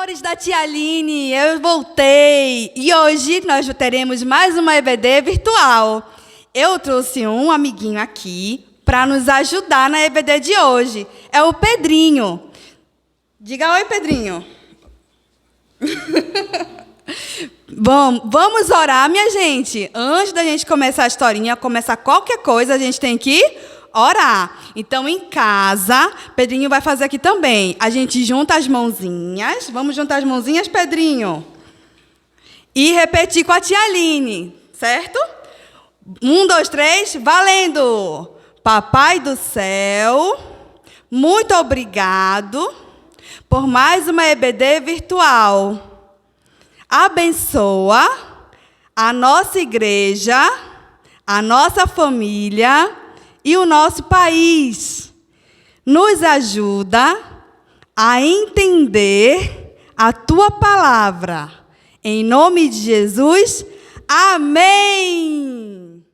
Amores da Tia Aline, eu voltei e hoje nós teremos mais uma EBD virtual. Eu trouxe um amiguinho aqui para nos ajudar na EBD de hoje. É o Pedrinho. Diga oi, Pedrinho. Bom, vamos orar, minha gente. Antes da gente começar a historinha, começar qualquer coisa, a gente tem que orar. Então, em casa, Pedrinho vai fazer aqui também. A gente junta as mãozinhas. Vamos juntar as mãozinhas, Pedrinho? E repetir com a Tia Aline, certo? 1, 2, 3, valendo! Papai do céu, muito obrigado por mais uma EBD virtual. Abençoa a nossa igreja, a nossa família e o nosso país. Nos ajuda a entender a tua palavra. Em nome de Jesus, amém!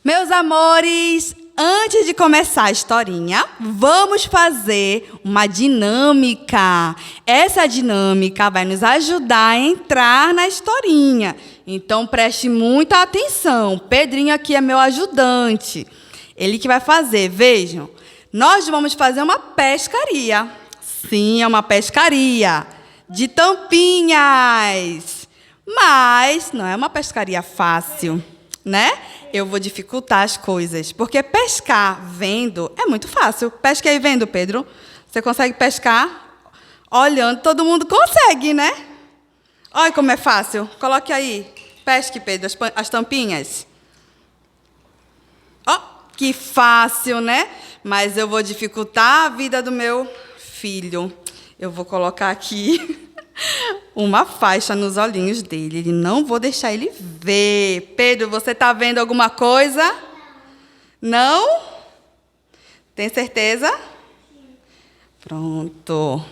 Meus amores, antes de começar a historinha, vamos fazer uma dinâmica. Essa dinâmica vai nos ajudar a entrar na historinha. Então, preste muita atenção. Pedrinho aqui é meu ajudante. Ele que vai fazer, vejam. Nós vamos fazer uma pescaria. Sim, é uma pescaria de tampinhas. Mas não é uma pescaria fácil, né? Eu vou dificultar as coisas, porque pescar vendo é muito fácil. Pesca aí vendo, Pedro. Você consegue pescar olhando, todo mundo consegue, né? Olha como é fácil. Coloque aí. Pesque, Pedro, as tampinhas. Ó, que fácil, né? Mas eu vou dificultar a vida do meu filho. Eu vou colocar aqui uma faixa nos olhinhos dele. Ele não vou deixar ele ver. Pedro, você está vendo alguma coisa? Não? Tem certeza? Pronto.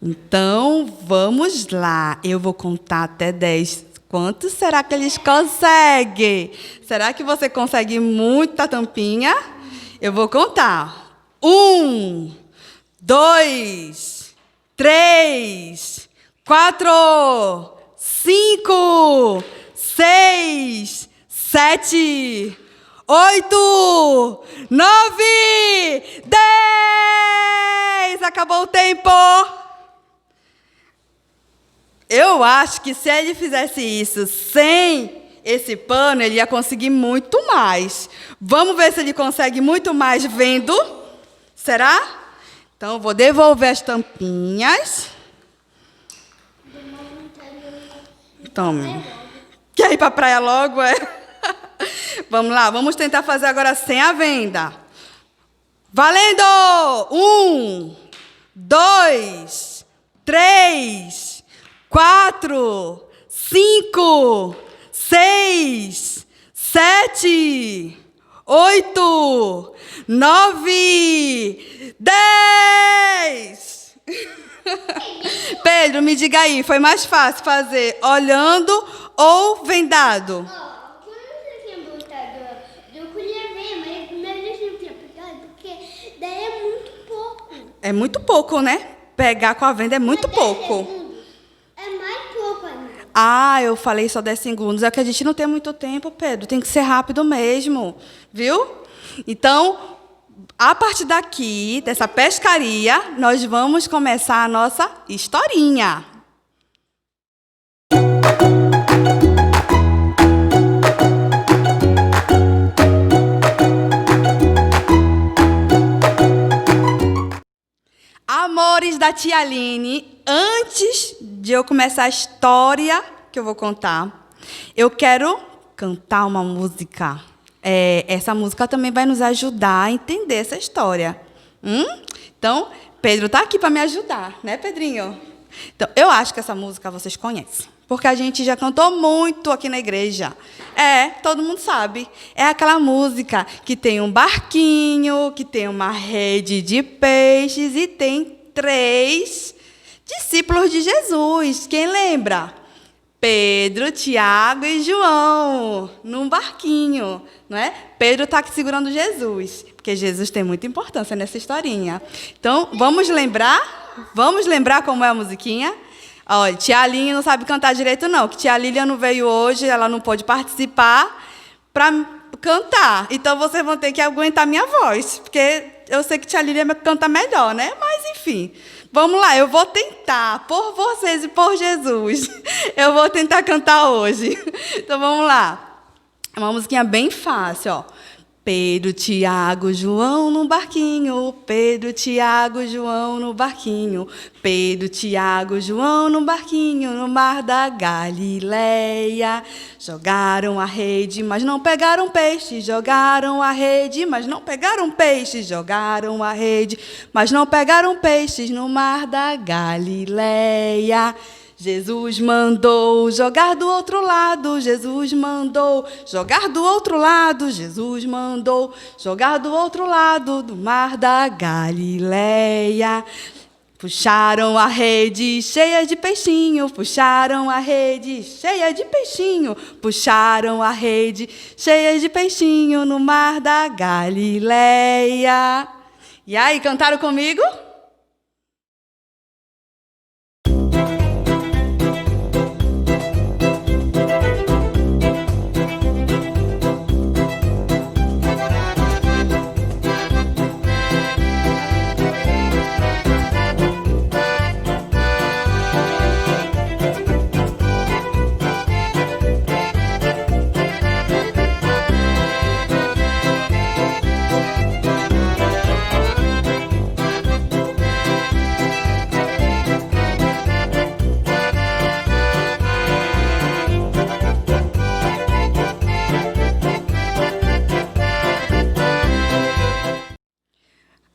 Então, vamos lá. Eu vou contar até 10. Quantos será que eles conseguem? Será que você consegue muita tampinha? Eu vou contar. 1, 2, 3, 4, 5, 6, 7, 8, 9, 10! Acabou o tempo! Eu acho que se ele fizesse isso sem esse pano, ele ia conseguir muito mais. Vamos ver se ele consegue muito mais vendo. Será? Então, eu vou devolver as tampinhas. Tome. Quer ir para a praia logo? É? Vamos lá, vamos tentar fazer agora sem a venda. Valendo! 1, 2, 3, 4, 5, 6, 7, 8, 9, 10! Pedro, me diga aí, foi mais fácil fazer olhando ou vendado? Quando você tinha botado, eu queria ver, mas eu não tinha pegado, porque daí é muito pouco. É muito pouco, né? Pegar com a venda é muito pouco. É mais pouco ainda. Ah, eu falei só 10 segundos. É que a gente não tem muito tempo, Pedro. Tem que ser rápido mesmo, viu? Então, a partir daqui, dessa pescaria, nós vamos começar a nossa historinha. Amores da Tia Aline, antes de eu começar a história que eu vou contar, eu quero cantar uma música. Essa música também vai nos ajudar a entender essa história. Então, Pedro está aqui para me ajudar, né, Pedrinho? Então, eu acho que essa música vocês conhecem, porque a gente já cantou muito aqui na igreja. Todo mundo sabe. É aquela música que tem um barquinho, que tem uma rede de peixes e tem 3 discípulos de Jesus. Quem lembra? Pedro, Tiago e João, num barquinho, não é? Pedro está aqui segurando Jesus, porque Jesus tem muita importância nessa historinha. Então, vamos lembrar como é a musiquinha? Olha, tia Aline não sabe cantar direito, não, que tia Lília não veio hoje, ela não pôde participar para cantar. Então, vocês vão ter que aguentar minha voz, porque eu sei que tia Lília canta melhor, né? Mas, enfim, vamos lá, eu vou tentar, por vocês e por Jesus, eu vou tentar cantar hoje. Então, vamos lá. É uma musiquinha bem fácil, ó. Pedro, Tiago, João no barquinho. Pedro, Tiago, João no barquinho. Pedro, Tiago, João no barquinho no mar da Galileia. Jogaram a rede, mas não pegaram peixe. Jogaram a rede, mas não pegaram peixe. Jogaram a rede, mas não pegaram peixes no mar da Galileia. Jesus mandou jogar do outro lado, Jesus mandou jogar do outro lado, Jesus mandou jogar do outro lado do mar da Galileia. Puxaram a rede cheia de peixinho, puxaram a rede cheia de peixinho, puxaram a rede cheia de peixinho no mar da Galileia. E aí, cantaram comigo?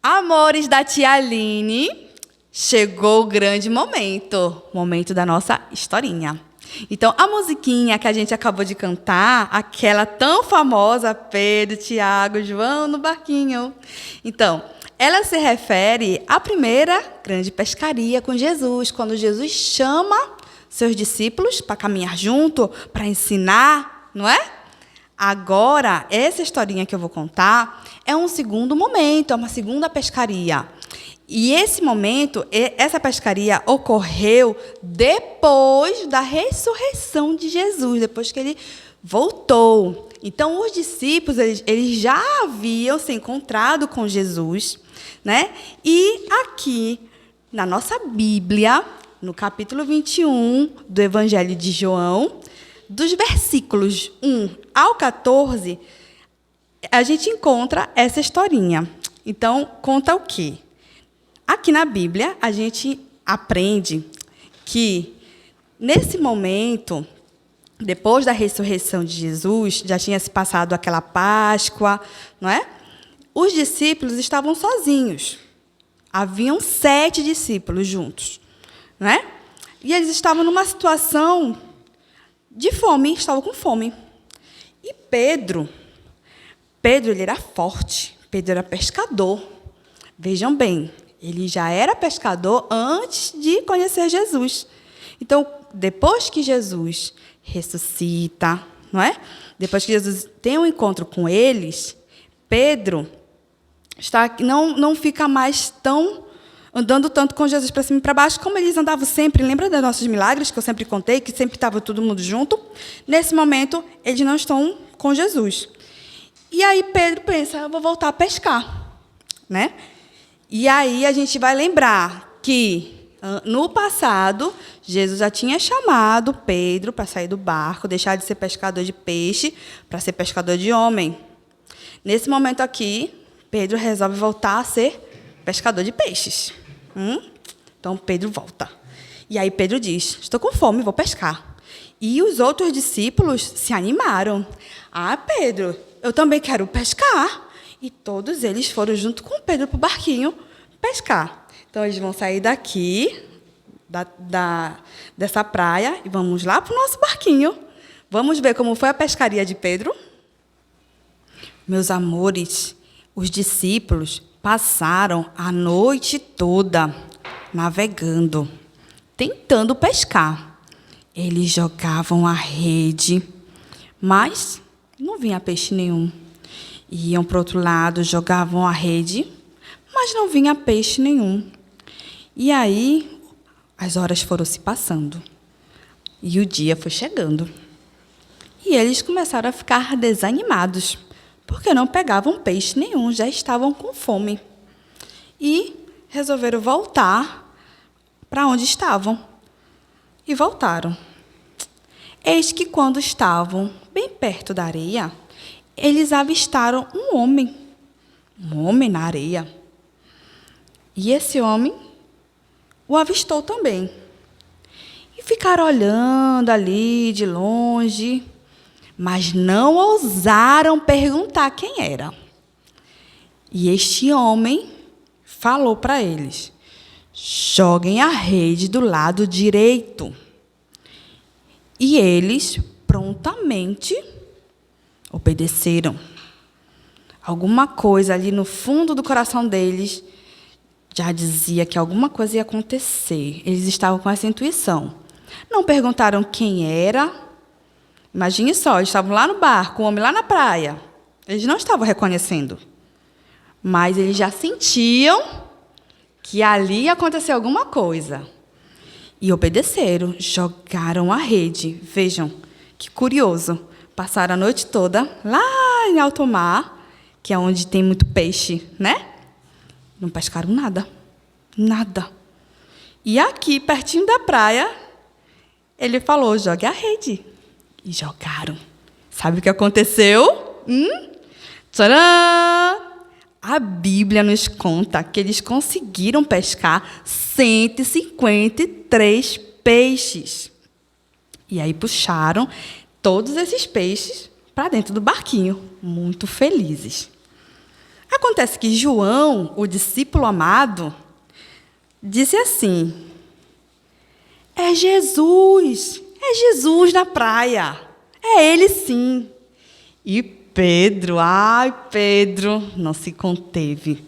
Amores da tia Aline, chegou o grande momento da nossa historinha. Então, a musiquinha que a gente acabou de cantar, aquela tão famosa, Pedro, Tiago, João no barquinho. Então, ela se refere à primeira grande pescaria com Jesus, quando Jesus chama seus discípulos para caminhar junto, para ensinar, não é? Agora, essa historinha que eu vou contar é um segundo momento, é uma segunda pescaria. E esse momento, essa pescaria ocorreu depois da ressurreição de Jesus, depois que ele voltou. Então, os discípulos, eles já haviam se encontrado com Jesus, né? E aqui, na nossa Bíblia, no capítulo 21 do Evangelho de João, dos versículos 1 ao 14, a gente encontra essa historinha. Então, conta o quê? Aqui na Bíblia, a gente aprende que, nesse momento, depois da ressurreição de Jesus, já tinha se passado aquela Páscoa, não é? Os discípulos estavam sozinhos. Haviam 7 discípulos juntos, não é? E eles estavam numa situação de fome, estavam com fome. E Pedro, ele era forte, Pedro era pescador. Vejam bem, ele já era pescador antes de conhecer Jesus. Então, depois que Jesus ressuscita, não é? Depois que Jesus tem um encontro com eles, Pedro não fica mais andando tanto com Jesus para cima e para baixo, como eles andavam sempre. Lembra dos nossos milagres, que eu sempre contei, que sempre estava todo mundo junto? Nesse momento, eles não estão com Jesus. E aí Pedro pensa, eu vou voltar a pescar, né? E aí a gente vai lembrar que, no passado, Jesus já tinha chamado Pedro para sair do barco, deixar de ser pescador de peixe para ser pescador de homem. Nesse momento aqui, Pedro resolve voltar a ser pescador de peixes. Então, Pedro volta. E aí Pedro diz, estou com fome, vou pescar. E os outros discípulos se animaram. Ah, Pedro, eu também quero pescar. E todos eles foram junto com Pedro para o barquinho pescar. Então, eles vão sair daqui, dessa praia, e vamos lá para o nosso barquinho. Vamos ver como foi a pescaria de Pedro? Meus amores, os discípulos passaram a noite toda navegando, tentando pescar. Eles jogavam a rede, mas não vinha peixe nenhum. Iam para o outro lado, jogavam a rede, mas não vinha peixe nenhum. E aí, as horas foram se passando. E o dia foi chegando. E eles começaram a ficar desanimados, porque não pegavam peixe nenhum, já estavam com fome. E resolveram voltar para onde estavam. E voltaram. Eis que, quando estavam bem perto da areia, eles avistaram um homem na areia. E esse homem o avistou também. E ficaram olhando ali de longe, mas não ousaram perguntar quem era. E este homem falou para eles: joguem a rede do lado direito. E eles prontamente obedeceram. Alguma coisa ali no fundo do coração deles já dizia que alguma coisa ia acontecer. Eles estavam com essa intuição. Não perguntaram quem era. Imagine só, eles estavam lá no barco, o homem lá na praia. Eles não estavam reconhecendo. Mas eles já sentiam que ali ia acontecer alguma coisa. E obedeceram, jogaram a rede. Vejam, que curioso. Passaram a noite toda lá em alto mar, que é onde tem muito peixe, né? Não pescaram nada. Nada. E aqui, pertinho da praia, ele falou: jogue a rede. E jogaram. Sabe o que aconteceu? Tcharam! A Bíblia nos conta que eles conseguiram pescar 153 peixes. E aí puxaram todos esses peixes para dentro do barquinho, muito felizes. Acontece que João, o discípulo amado, disse assim: é Jesus na praia, é ele sim. E Pedro, não se conteve.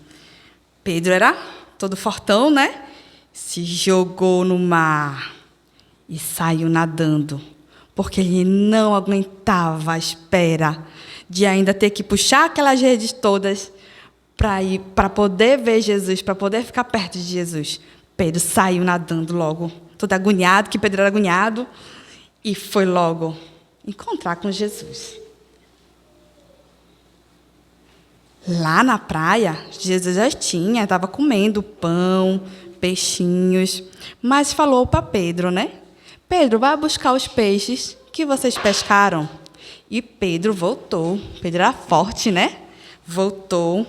Pedro era todo fortão, né? Se jogou no mar e saiu nadando, porque ele não aguentava a espera de ainda ter que puxar aquelas redes todas para poder ver Jesus, para poder ficar perto de Jesus. Pedro saiu nadando logo, todo agoniado, que Pedro era agoniado, e foi logo encontrar com Jesus. Lá na praia, Jesus já estava comendo pão, peixinhos, mas falou para Pedro, né? Pedro, vai buscar os peixes que vocês pescaram. E Pedro voltou. Pedro era forte, né? Voltou.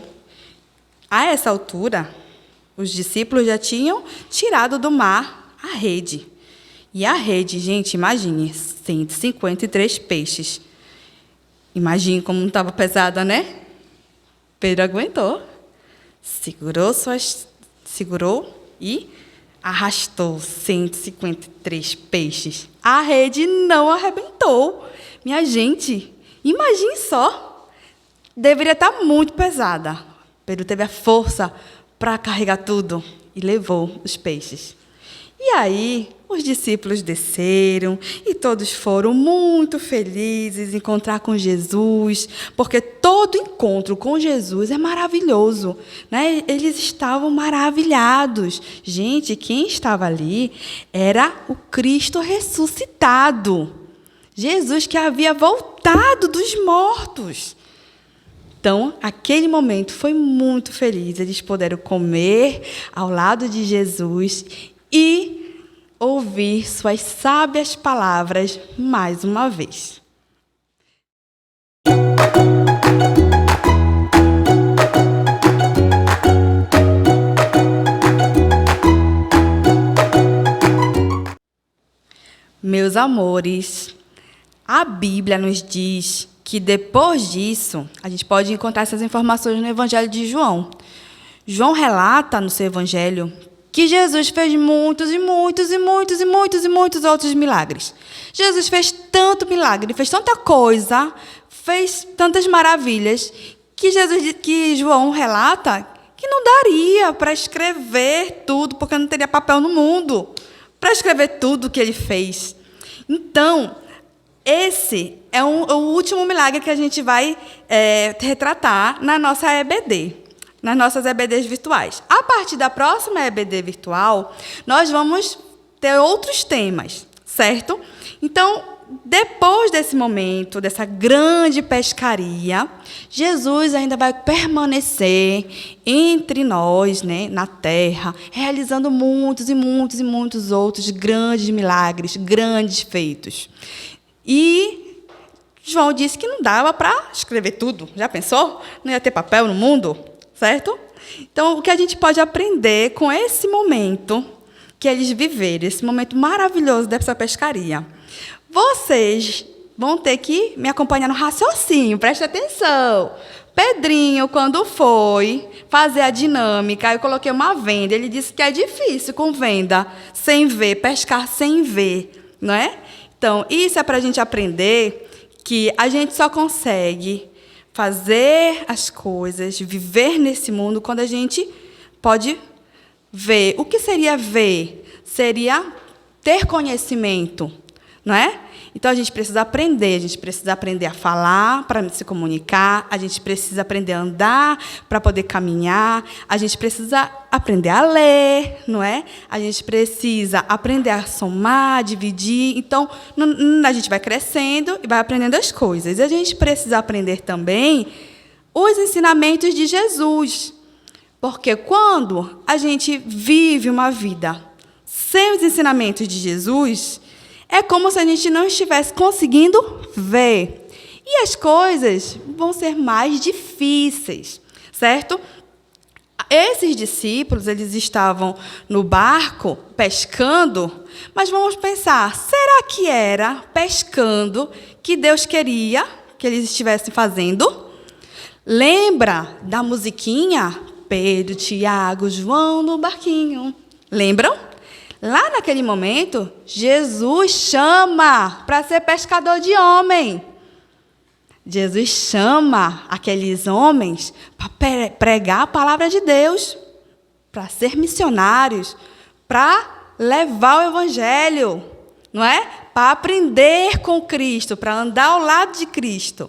A essa altura, os discípulos já tinham tirado do mar a rede. E a rede, gente, imagine, 153 peixes. Imagine como não estava pesada, né? Pedro aguentou, segurou e arrastou 153 peixes. A rede não arrebentou. Minha gente, imagine só. Deveria estar muito pesada. Pedro teve a força para carregar tudo e levou os peixes. E aí, os discípulos desceram e todos foram muito felizes em encontrar com Jesus, porque todo encontro com Jesus é maravilhoso, né? Eles estavam maravilhados. Gente, quem estava ali era o Cristo ressuscitado. Jesus que havia voltado dos mortos. Então, aquele momento foi muito feliz. Eles puderam comer ao lado de Jesus e ouvir suas sábias palavras mais uma vez. Meus amores, a Bíblia nos diz que depois disso, a gente pode encontrar essas informações no Evangelho de João. João relata no seu Evangelho que Jesus fez muitos outros milagres. Jesus fez tanto milagre, fez tanta coisa, fez tantas maravilhas, que João relata que não daria para escrever tudo, porque não teria papel no mundo para escrever tudo o que ele fez. Então, esse é o último milagre que a gente vai retratar na nossa EBD, nas nossas EBDs virtuais. A partir da próxima EBD virtual, nós vamos ter outros temas, certo? Então, depois desse momento, dessa grande pescaria, Jesus ainda vai permanecer entre nós, né, na terra, realizando muitos e muitos e muitos outros grandes milagres, grandes feitos. E João disse que não dava para escrever tudo. Já pensou? Não ia ter papel no mundo, certo? Então, o que a gente pode aprender com esse momento que eles viveram, esse momento maravilhoso dessa pescaria? Vocês vão ter que me acompanhar no raciocínio, presta atenção. Pedrinho, quando foi fazer a dinâmica, eu coloquei uma venda, ele disse que é difícil com venda, sem ver, pescar sem ver, não é? Então, isso é para a gente aprender que a gente só consegue fazer as coisas, viver nesse mundo, quando a gente pode ver. O que seria ver? Seria ter conhecimento, não é? Então, a gente precisa aprender a falar para se comunicar, a gente precisa aprender a andar para poder caminhar, a gente precisa aprender a ler, não é? A gente precisa aprender a somar, dividir. Então, a gente vai crescendo e vai aprendendo as coisas. E a gente precisa aprender também os ensinamentos de Jesus, porque quando a gente vive uma vida sem os ensinamentos de Jesus, é como se a gente não estivesse conseguindo ver. E as coisas vão ser mais difíceis, certo? Esses discípulos, eles estavam no barco pescando, mas vamos pensar, será que era pescando que Deus queria que eles estivessem fazendo? Lembra da musiquinha? Pedro, Tiago, João no barquinho. Lembram? Lá naquele momento, Jesus chama para ser pescador de homem. Jesus chama aqueles homens para pregar a palavra de Deus, para ser missionários, para levar o evangelho, não é? Para aprender com Cristo, para andar ao lado de Cristo.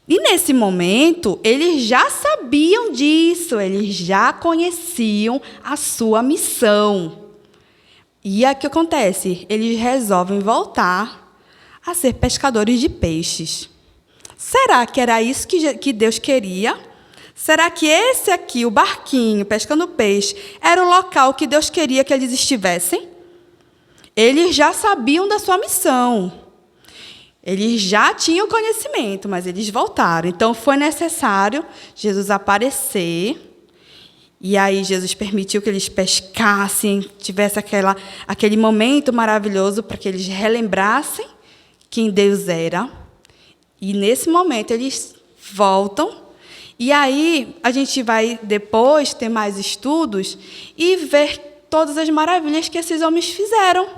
E nesse momento, eles já sabiam disso, eles já conheciam a sua missão. E o que acontece? Eles resolvem voltar a ser pescadores de peixes. Será que era isso que Deus queria? Será que esse aqui, o barquinho, pescando peixe, era o local que Deus queria que eles estivessem? Eles já sabiam da sua missão. Eles já tinham conhecimento, mas eles voltaram. Então, foi necessário Jesus aparecer. E aí Jesus permitiu que eles pescassem, tivesse aquele momento maravilhoso para que eles relembrassem quem Deus era. E nesse momento eles voltam. E aí a gente vai depois ter mais estudos e ver todas as maravilhas que esses homens fizeram.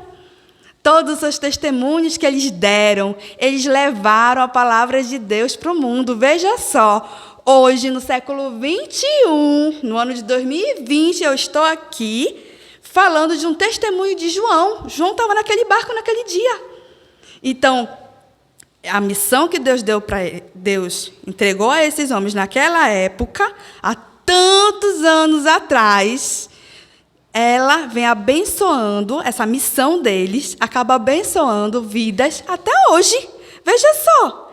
Todos os testemunhos que eles deram, eles levaram a palavra de Deus para o mundo. Veja só. Hoje, no século 21, no ano de 2020, eu estou aqui falando de um testemunho de João. João estava naquele barco naquele dia. Então, a missão que Deus entregou a esses homens naquela época, há tantos anos atrás, ela vem abençoando, essa missão deles acaba abençoando vidas até hoje. Veja só,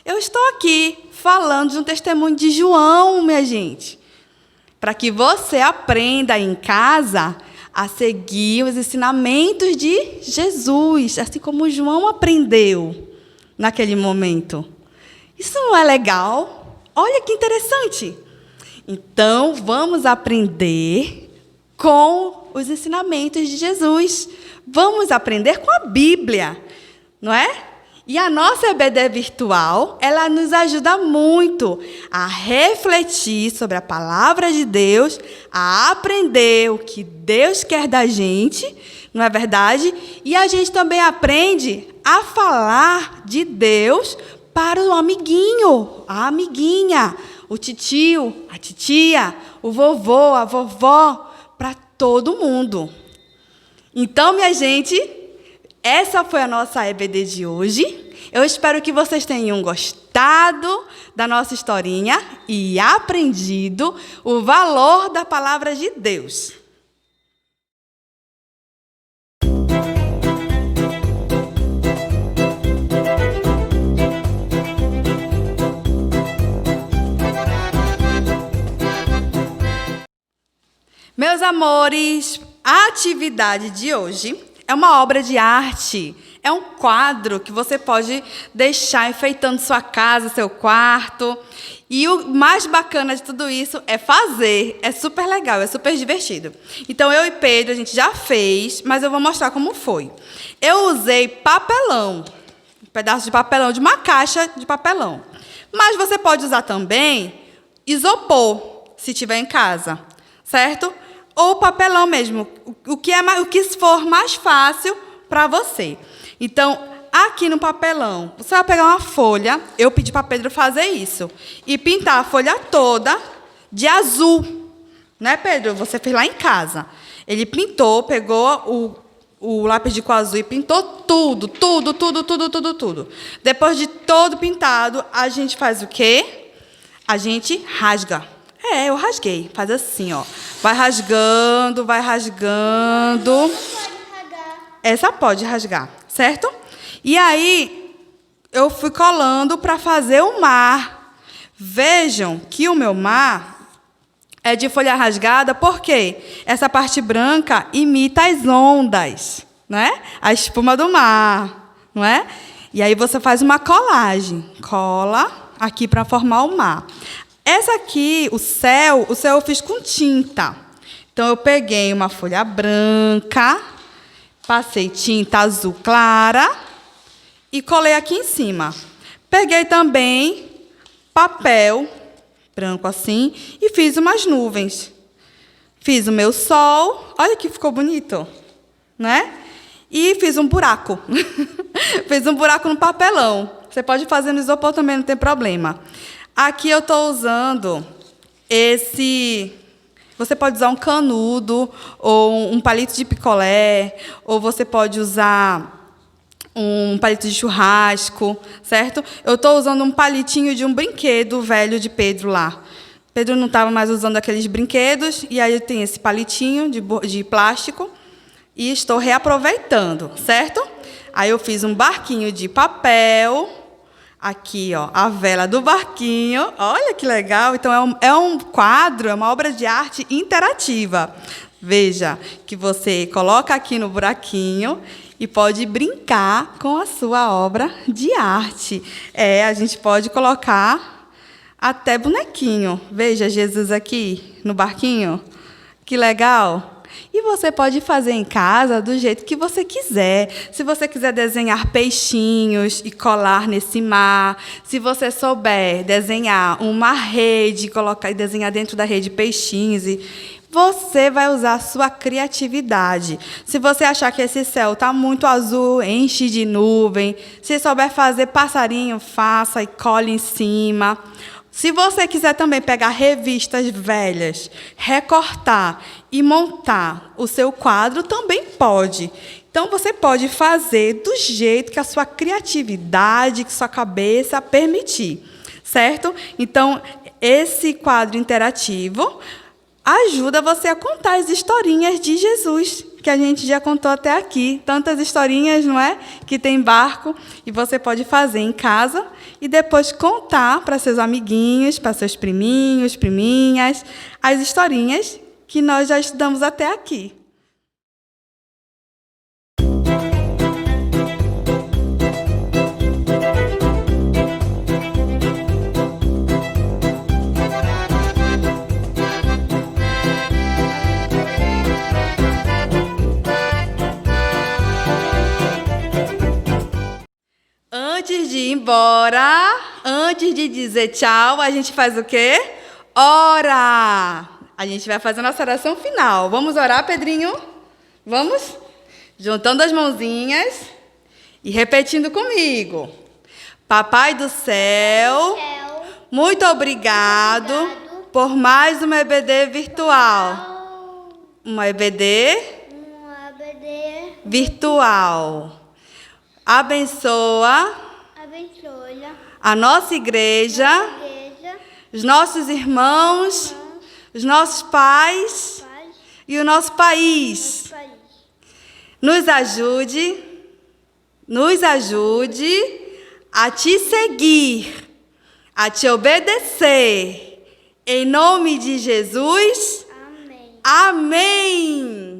eu estou aqui falando de um testemunho de João, minha gente, para que você aprenda em casa a seguir os ensinamentos de Jesus, assim como João aprendeu naquele momento. Isso não é legal? Olha que interessante. Então, vamos aprender com os ensinamentos de Jesus. Vamos aprender com a Bíblia, não é? E a nossa EBD virtual, ela nos ajuda muito a refletir sobre a palavra de Deus, a aprender o que Deus quer da gente, não é verdade? E a gente também aprende a falar de Deus para o amiguinho, a amiguinha, o titio, a titia, o vovô, a vovó, para todo mundo. Então, minha gente, essa foi a nossa EBD de hoje. Eu espero que vocês tenham gostado da nossa historinha e aprendido o valor da palavra de Deus. Meus amores, a atividade de hoje é uma obra de arte. É um quadro que você pode deixar enfeitando sua casa, seu quarto. E o mais bacana de tudo isso é fazer. É super legal, é super divertido. Então, eu e Pedro, a gente já fez, mas eu vou mostrar como foi. Eu usei papelão, um pedaço de papelão, de uma caixa de papelão. Mas você pode usar também isopor, se tiver em casa, certo? Ou papelão mesmo, o que for mais fácil para você. Então, aqui no papelão, você vai pegar uma folha, eu pedi para Pedro fazer isso, e pintar a folha toda de azul. Né, Pedro? Você fez lá em casa. Ele pintou, pegou o lápis de cor azul e pintou tudo. Depois de todo pintado, a gente faz o quê? A gente rasga. Eu rasguei. Faz assim, ó. Vai rasgando. Essa pode rasgar, certo? E aí, eu fui colando para fazer o mar. Vejam que o meu mar é de folha rasgada, porque essa parte branca imita as ondas, né? A espuma do mar, não é? E aí você faz uma colagem. Cola aqui para formar o mar. Essa aqui, o céu eu fiz com tinta. Então, eu peguei uma folha branca, passei tinta azul clara e colei aqui em cima. Peguei também papel branco assim e fiz umas nuvens. Fiz o meu sol, olha que ficou bonito, né? E fiz um buraco. Fiz um buraco no papelão. Você pode fazer no isopor também, não tem problema. Aqui eu estou usando esse... Você pode usar um canudo, ou um palito de picolé, ou você pode usar um palito de churrasco, certo? Eu estou usando um palitinho de um brinquedo velho de Pedro lá. Pedro não estava mais usando aqueles brinquedos, e aí tem esse palitinho de plástico, e estou reaproveitando, certo? Aí eu fiz um barquinho de papel... Aqui, ó, a vela do barquinho. Olha que legal. Então, é um quadro, é uma obra de arte interativa. Veja que você coloca aqui no buraquinho e pode brincar com a sua obra de arte. A gente pode colocar até bonequinho. Veja Jesus aqui no barquinho. Que legal. E você pode fazer em casa do jeito que você quiser. Se você quiser desenhar peixinhos e colar nesse mar, se você souber desenhar uma rede, colocar e desenhar dentro da rede peixinhos, você vai usar a sua criatividade. Se você achar que esse céu está muito azul, enche de nuvem. Se souber fazer passarinho, faça e cole em cima. Se você quiser também pegar revistas velhas, recortar e montar o seu quadro, também pode. Então, você pode fazer do jeito que a sua criatividade, que sua cabeça permitir, certo? Então, esse quadro interativo ajuda você a contar as historinhas de Jesus, que a gente já contou até aqui. Tantas historinhas, não é? Que tem barco, e você pode fazer em casa e depois contar para seus amiguinhos, para seus priminhos, priminhas, as historinhas que nós já estudamos até aqui. Antes de ir embora, antes de dizer tchau, a gente faz o quê? Ora! A gente vai fazer a nossa oração final. Vamos orar, Pedrinho? Vamos? Juntando as mãozinhas e repetindo comigo. Papai do céu, muito obrigado por mais uma EBD virtual. Uma EBD virtual. abençoa abençoa a nossa igreja, a igreja, os nossos irmãos, os nossos pais paz, e o nosso país. país. Nos ajude a te seguir, a te obedecer. Em nome de Jesus, Amém. amém.